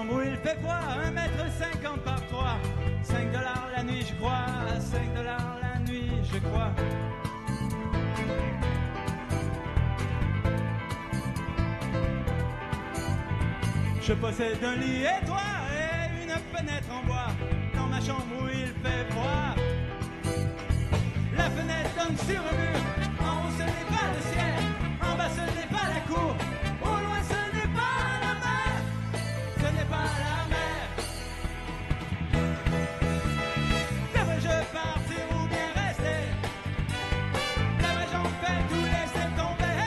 chambre où il fait froid, 1,50 m par 3. 5 $ la nuit, je crois, 5 $ la nuit, je crois. Je possède un lit étroit et une fenêtre en bois dans ma chambre où il fait froid. La fenêtre donne sur un mur, en haut ce n'est pas le ciel, en bas ce n'est pas la cour, au loin ce n'est pas la mer, ce n'est pas la mer. Devrais-je partir ou bien rester? Devrais-je en faire tout laisser tomber?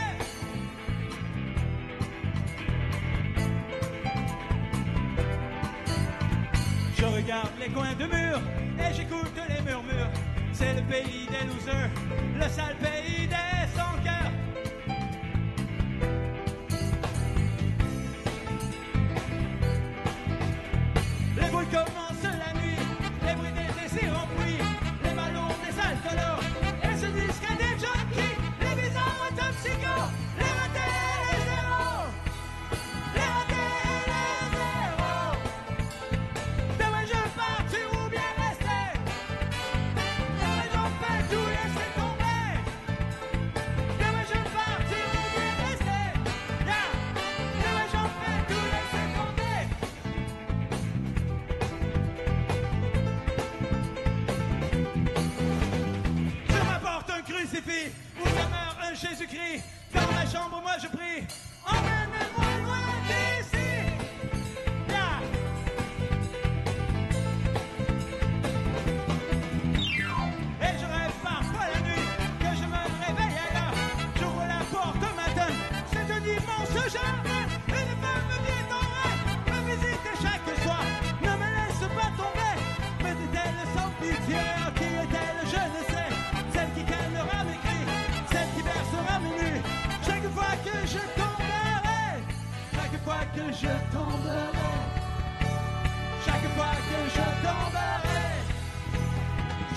Je regarde les coins de mur et j'écoute les murmures. C'est le pays des losers, le sale pays des sans-cœur. Les bruits commencent la nuit, les bruits des désirs enfouis, les ballons des alcoolos, et ce disque des junkies, les bizarres toxicos, les ratés et les zéros, les ratés et les zéros. Devrais-je partir ou bien rester? Devrais-je en faire tout laisser tomber? Devrais-je partir ou bien rester? Yeah. Devrais-je en faire tout laisser tomber? Je m'apporte un crucifix où demeure un Jésus-Christ. Dans ma chambre, moi je prie. Emmène-moi loin d'ici. Yeah. Et je rêve parfois la nuit que je me réveille ailleurs. J'ouvre la porte au matin, c'est un immense jardin. Une femme me vient en rêve, me visite chaque soir. Ne me laisse pas tomber, me dit-elle sans pitié. Qui est-elle? Je ne sais. Celle qui calmera mes cris, celle qui bercera mes nuits. Chaque fois que je tomberai, chaque fois que je tomberai, chaque fois que je tomberai,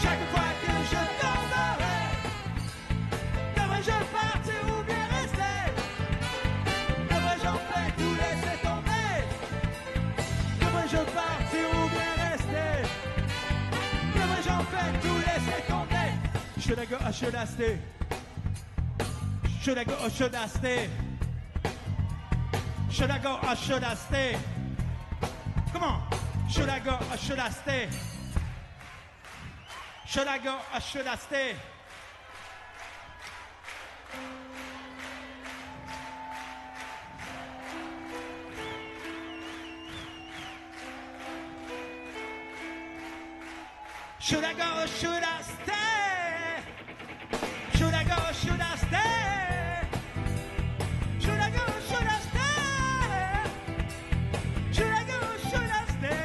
chaque fois que je tomberai, devrais-je partir ou bien rester? Devrais-je en faire tout laisser tomber? Devrais-je partir ou bien rester? Devrais-je en faire tout laisser tomber? Should I go or should I stay? Should I go or should I stay? Should I go or should I stay? Come on. Should I go or should I stay? Should I go or should I stay? Should I go or should I stay? Should I go or should I stay? Should I go or should I stay? Should I go or should I stay?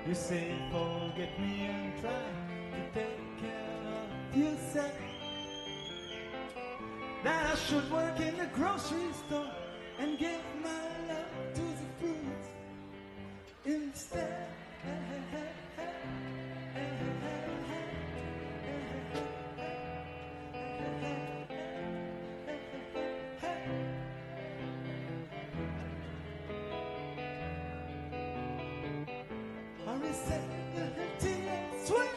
You say forget me and try to take care of yourself. That I should work in the grocery store and give my love to the fruits instead. Hurry, say the tea and swim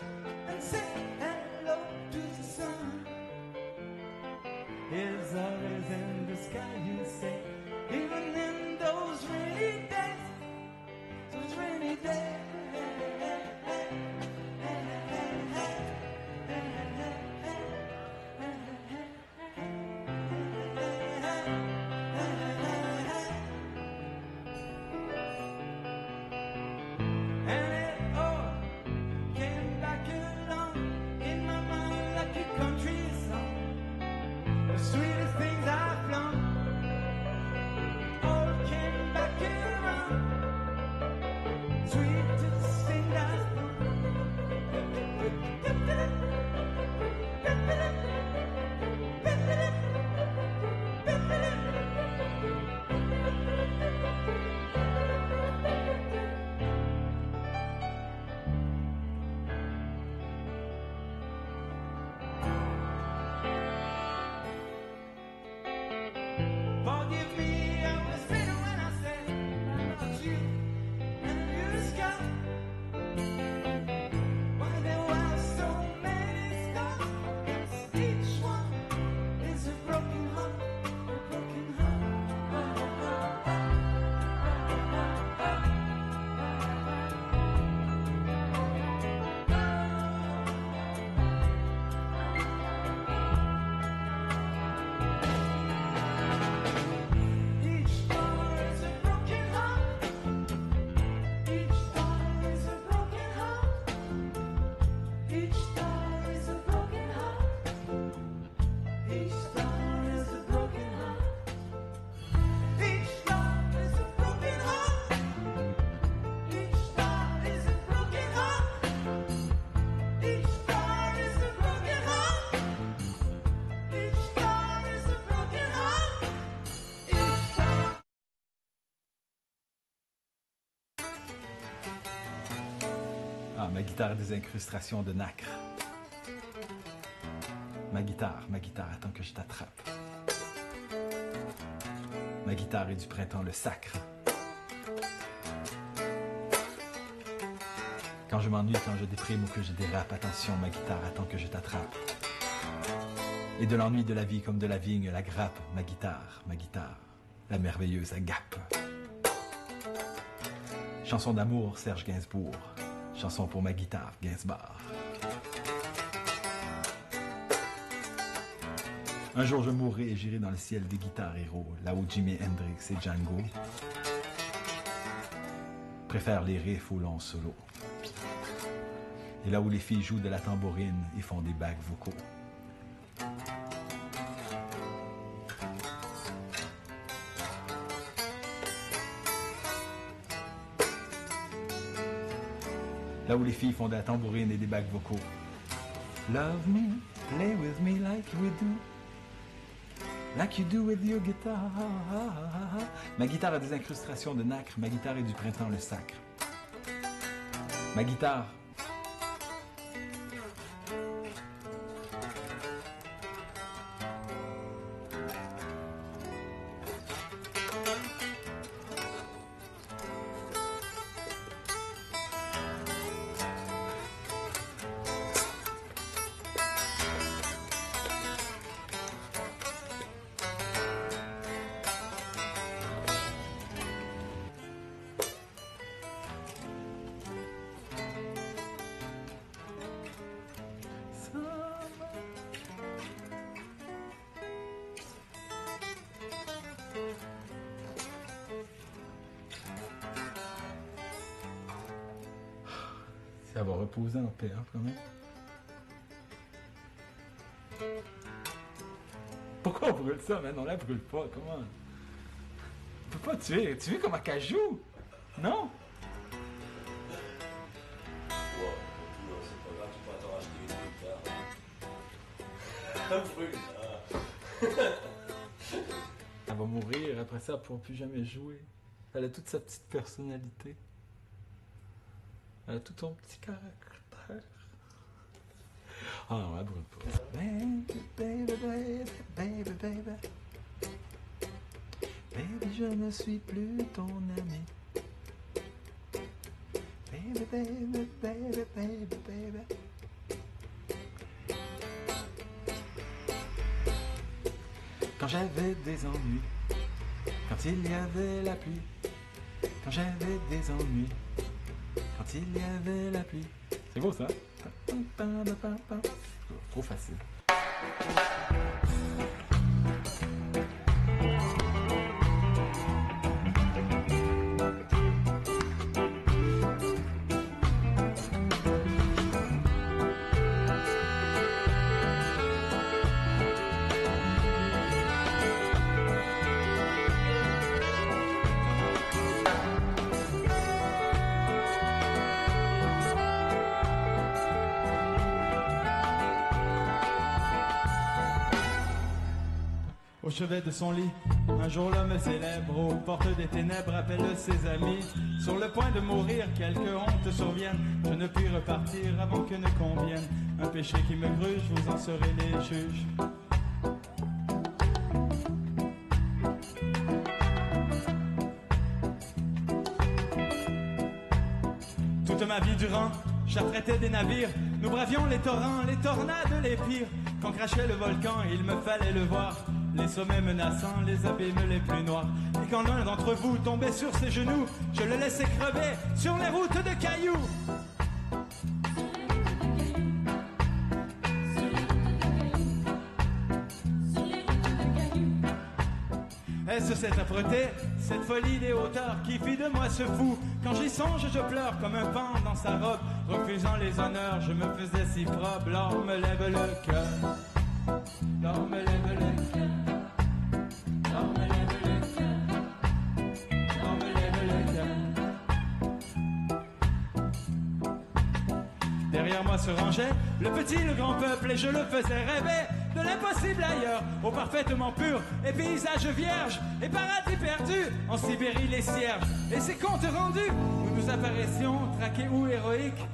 and say hello to the sun. Is always in the sky, you say, even in those rainy days, those rainy days. ma guitare a des incrustations de nacre. Ma guitare, attends que je t'attrape. Ma guitare est du printemps, le sacre. Quand je m'ennuie, quand je déprime ou que je dérape, attention, ma guitare attend que je t'attrape. Et de l'ennui de la vie comme de la vigne, la grappe, ma guitare, la merveilleuse agape. Chanson d'amour, Serge Gainsbourg. Chanson pour ma guitare, Gainsbourg. Un jour je mourrai et j'irai dans le ciel des guitares héros, là où Jimi Hendrix et Django préfèrent les riffs aux longs solos. Et là où les filles jouent de la tambourine et font des bacs vocaux. Là où les filles font de la tambourine et des bacs vocaux. Love me, play with me like we do. Like you do with your guitar. Ma guitare a des incrustations de nacre. Ma guitare est du printemps, le sacre. Ma guitare. Ça va reposer en paix, hein, quand même. Pourquoi on brûle ça, man? On la brûle pas, comment? On peut pas tuer. Tu veux comme un cajou? Non? Elle va mourir, après ça, elle ne pourra plus jamais jouer. Elle a toute sa petite personnalité. Elle a tout son petit caractère. Ah non, elle brûle pas. Baby, baby, baby, baby, baby. Baby, je ne suis plus ton ami. Baby, baby, baby, baby, baby. Quand j'avais des ennuis, quand il y avait la pluie, quand j'avais des ennuis, quand il y avait la pluie. C'est beau ça? Trop facile. Au chevet de son lit, un jour l'homme célèbre, aux portes des ténèbres, appelle ses amis. Sur le point de mourir, quelque honte survienne, je ne puis repartir avant que ne convienne un péché qui me gruge, vous en serez les juges. Toute ma vie durant, j'affrêtais des navires, nous bravions les torrents, les tornades les pires. Quand crachait le volcan, il me fallait le voir, les sommets menaçants, les abîmes les plus noirs. Et quand l'un d'entre vous tombait sur ses genoux, je le laissais crever sur les routes de cailloux. Est-ce cette âpreté, cette folie des hauteurs qui fit de moi ce fou? Quand j'y songe, je pleure comme un pan dans sa robe, refusant les honneurs, je me faisais si probe. L'or me lève le cœur, l'or me lève le cœur. Derrière moi se rangeait le petit, le grand peuple, et je le faisais rêver de l'impossible ailleurs, au parfaitement pur, et paysages vierges, et paradis perdus, en Sibérie les cierges, et ces comptes rendus, où nous apparaissions, traqués ou héroïques,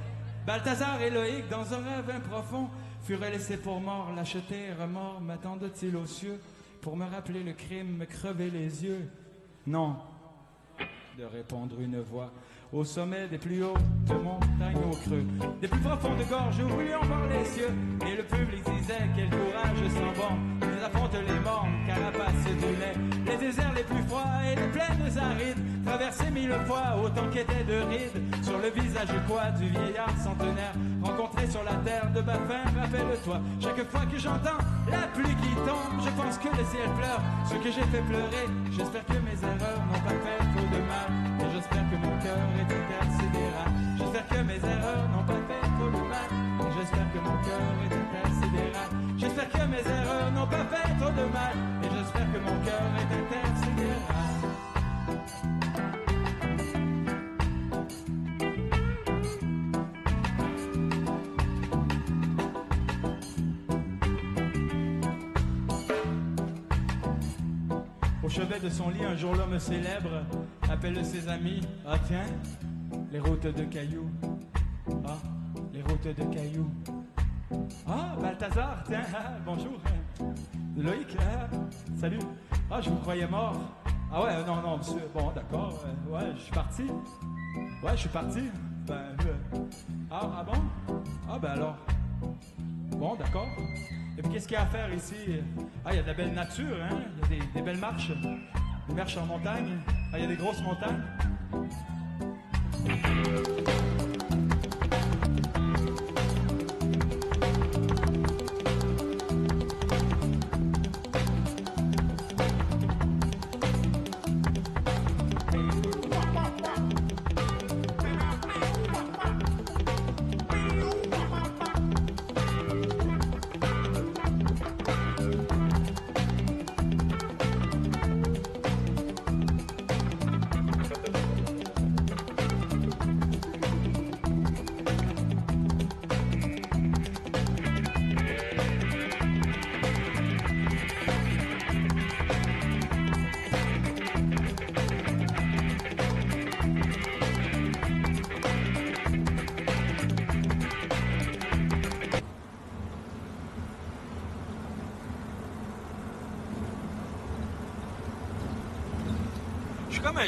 Balthazar et Loïc, dans un rêve profond, furent laissés pour morts, l'acheter, remords, m'attendent-ils aux cieux, pour me rappeler le crime, me crever les yeux? Non, de répondre une voix, au sommet des plus hautes montagnes au creux, des plus profondes gorges où voulions voir les cieux, et le public disait, quel courage sans borne, ils affrontent les morts, carapace du lait, les déserts les plus froids et les plaines arides, traversés 1000 fois, autant qu'étaient de rides, sur le visage quoi du vieillard centenaire, rencontré sur la terre de Baffin, rappelle-toi, chaque fois que j'entends la pluie qui tombe, je pense que le ciel pleure, ce que j'ai fait pleurer, j'espère que mes erreurs n'ont pas fait trop de mal, et j'espère que mon cœur est intersidéral, j'espère que mes erreurs n'ont pas fait trop de mal, et j'espère que mon cœur est intersidéral, j'espère que mes erreurs n'ont pas fait trop de mal, et j'espère que mon cœur est intersidéral. Au chevet de son lit, un jour l'homme célèbre appelle ses amis. Ah tiens, les routes de cailloux. Ah, les routes de cailloux. Ah, Balthazar, tiens, bonjour. Loïc, salut. Ah, je vous croyais mort. Ah ouais, non, monsieur. Bon, d'accord. Ouais, je suis parti. Ouais, je suis parti. Ah bon? Ah, ben alors. Bon, d'accord. Et puis, qu'est-ce qu'il y a à faire ici? Ah, il y a de la belle nature, hein? Il y a des belles marches. Des marches en montagne. Ah, il y a des grosses montagnes.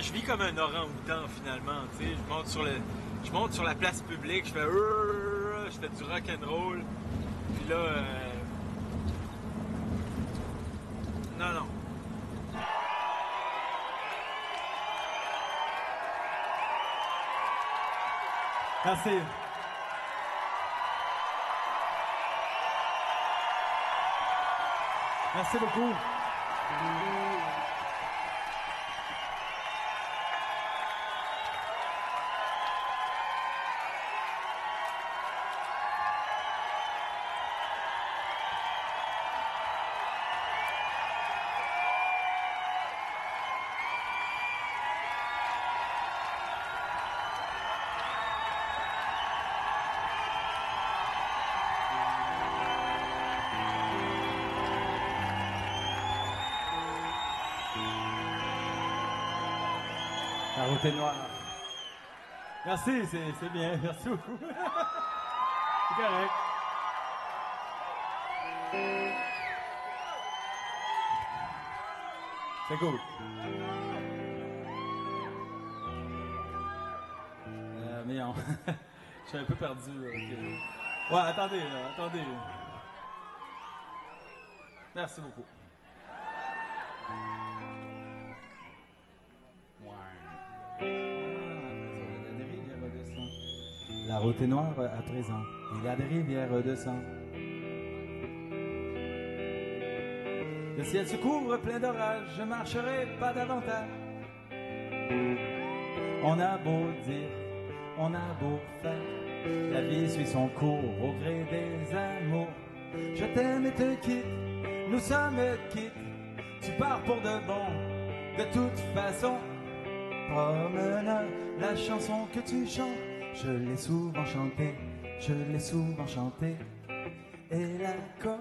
Je vis comme un orang-outan finalement, tu sais, je monte sur la place publique, je fais du rock'n'roll, puis là, non. Merci. Merci beaucoup. La route est noire. Merci, c'est bien, merci beaucoup. C'est correct. C'est cool. Mais non, je suis un peu perdu. Okay. Ouais, attendez, attendez. Merci beaucoup. La route est noire à présent, il y a des rivières de sang. Le ciel se couvre plein d'orages, je marcherai pas davantage. On a beau dire, on a beau faire, la vie suit son cours au gré des amours. Je t'aime et te quitte, nous sommes quittes, tu pars pour de bon, de toute façon. Promenade, la chanson que tu chantes, je l'ai souvent chantée, je l'ai souvent chantée. Et la coque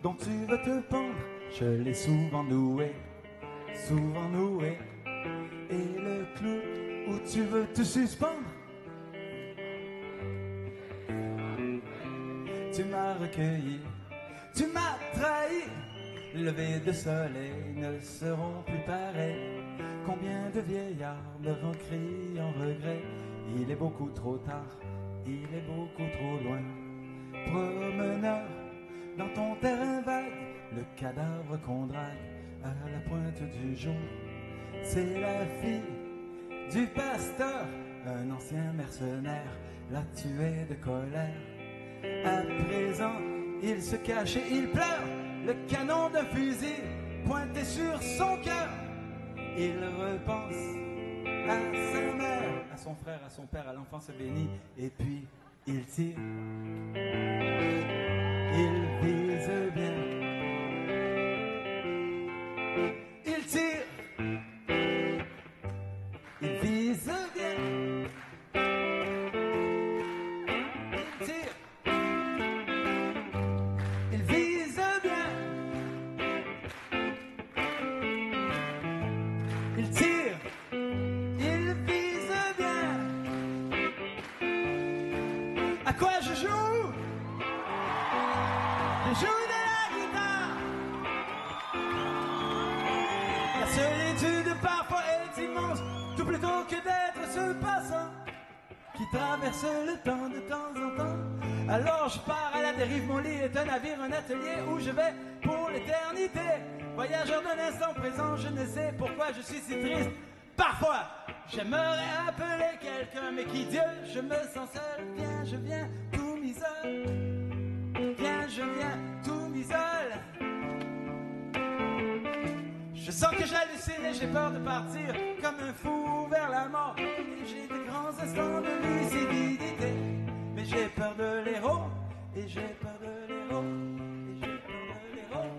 dont tu veux te pendre, je l'ai souvent nouée, souvent nouée. Et le clou où tu veux te suspendre, cueilli. Tu m'as trahi, les levées de soleil ne seront plus pareils. Combien de vieillards me crient en regret. Il est beaucoup trop tard, il est beaucoup trop loin. Promeneur, dans ton terrain vague, le cadavre qu'on drague à la pointe du jour. C'est la fille du pasteur, un ancien mercenaire, l'a tué de colère. À présent, il se cache et il pleure, le canon d'un fusil pointé sur son cœur. Il repense à sa mère, à son frère, à son père, à l'enfance bénie, et puis il tire. Il vise bien. Il tire. Il vise bien. Il tire. Il vise bien. Il tire. Il vise bien. À quoi je joue? Je joue de la guitare. La solitude parfois est immense, tout plutôt que d'être ce passant qui traverse le temps de temps en temps. Alors je pars à la dérive, mon lit est un navire, un atelier où je vais pour l'éternité. Voyageur d'un instant présent, je ne sais pourquoi je suis si triste. Parfois, j'aimerais appeler quelqu'un, mais qui Dieu, je me sens seul. Viens, je viens, tout m'isole. Viens, je viens, tout m'isole. Je sens que j'hallucine et j'ai peur de partir comme un fou vers la mort. Et j'ai de grands instants de lucidité, mais j'ai peur de l'héros. Et j'ai peur de l'héros. Et j'ai peur de l'héros.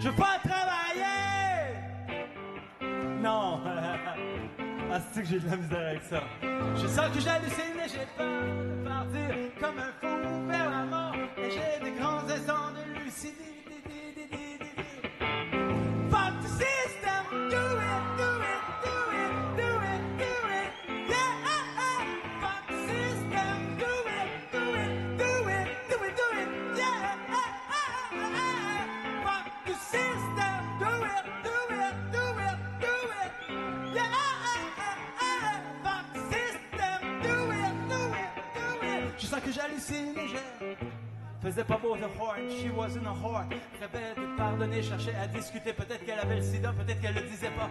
Je veux pas travailler. Non. Ah, c'est que j'ai de la misère avec ça. Je sens que j'hallucine et j'ai peur de partir comme un fou vers la mort. Et j'ai des grands instants de lucidité. Fuck the system, do it, do it, do it, do it, do it, yeah. Fuck the system, do it, do it, do it, do it, do it, yeah. Fuck the system, do it, do it, do it, do it, yeah. Je sens que j'hallucine et je faisais pas beau the horn, she wasn't a whore. Rêvais de pardonner, cherchais à discuter. Peut-être qu'elle avait le sida, peut-être qu'elle le disait pas.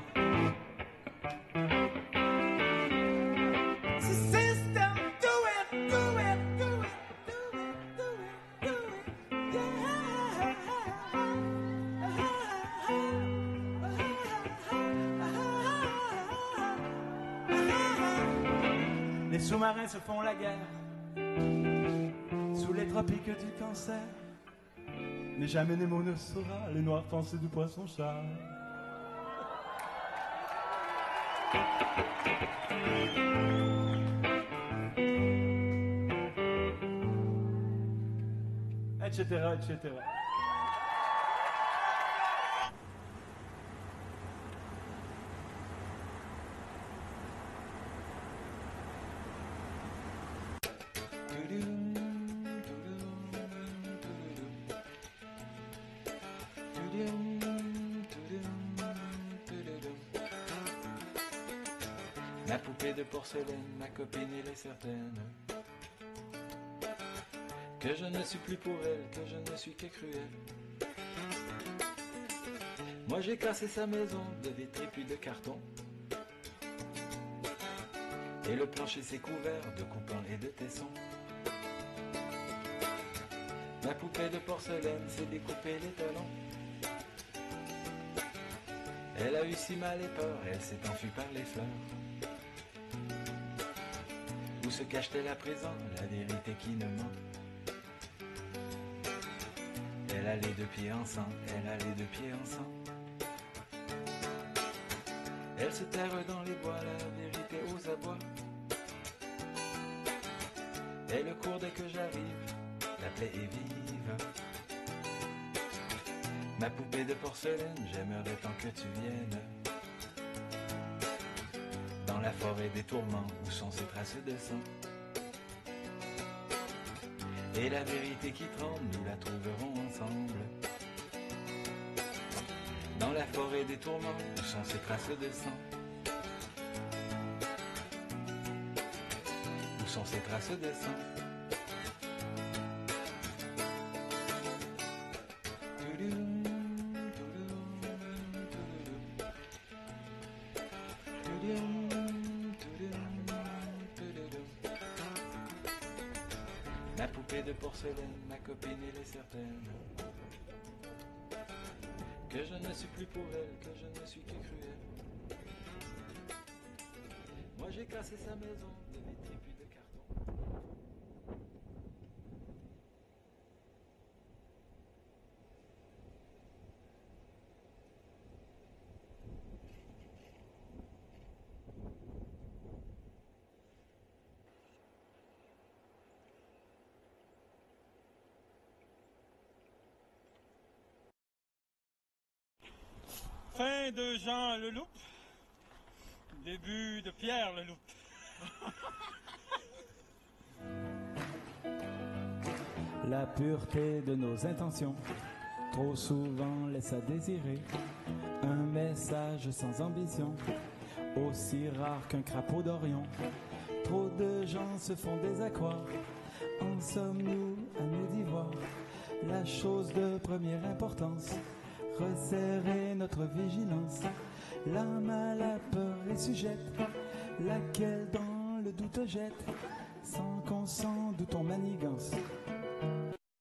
System, do it, do it, do it, do it, do it, do it, yeah. Les sous-marins se font la guerre sous les tropiques du cancer, mais jamais Nemo ne saura les noirs pensées du poisson-chat. Etc., etc. Ma poupée de porcelaine, ma copine, il est certaine que je ne suis plus pour elle, que je ne suis que cruel. Moi j'ai cassé sa maison de vitres et puis de carton, et le plancher s'est couvert de coupons et de tessons. Ma poupée de porcelaine s'est découpé les talons. Elle a eu si mal et peur, elle s'est enfuie par les fleurs. Où se cache-t-elle à présent, la vérité qui ne ment? Elle a les deux pieds en sang, elle a les deux pieds en sang. Elle se terre dans les bois, la vérité aux abois. Elle court dès que j'arrive, la plaie est vive. Ma poupée de porcelaine, j'aimerais tant que tu viennes la forêt des tourments, où sont ces traces de sang? Et la vérité qui tremble, nous la trouverons ensemble. Dans la forêt des tourments, où sont ces traces de sang? Où sont ces traces de sang? Ma poupée de porcelaine, ma copine elle est certaine que je ne suis plus pour elle, que je ne suis que cruel. Moi j'ai cassé sa maison de vitre et puis de carton. Fin de Jean Leloup, début de Pierre Leloup. La pureté de nos intentions, trop souvent laisse à désirer. Un message sans ambition, aussi rare qu'un crapaud d'Orion. Trop de gens se font désaccroire, en sommes-nous à nous d'y voir la chose de première importance? Resserrer notre vigilance, l'âme à la peur est sujette, laquelle dans le doute jette, sans qu'on s'en doute on manigance.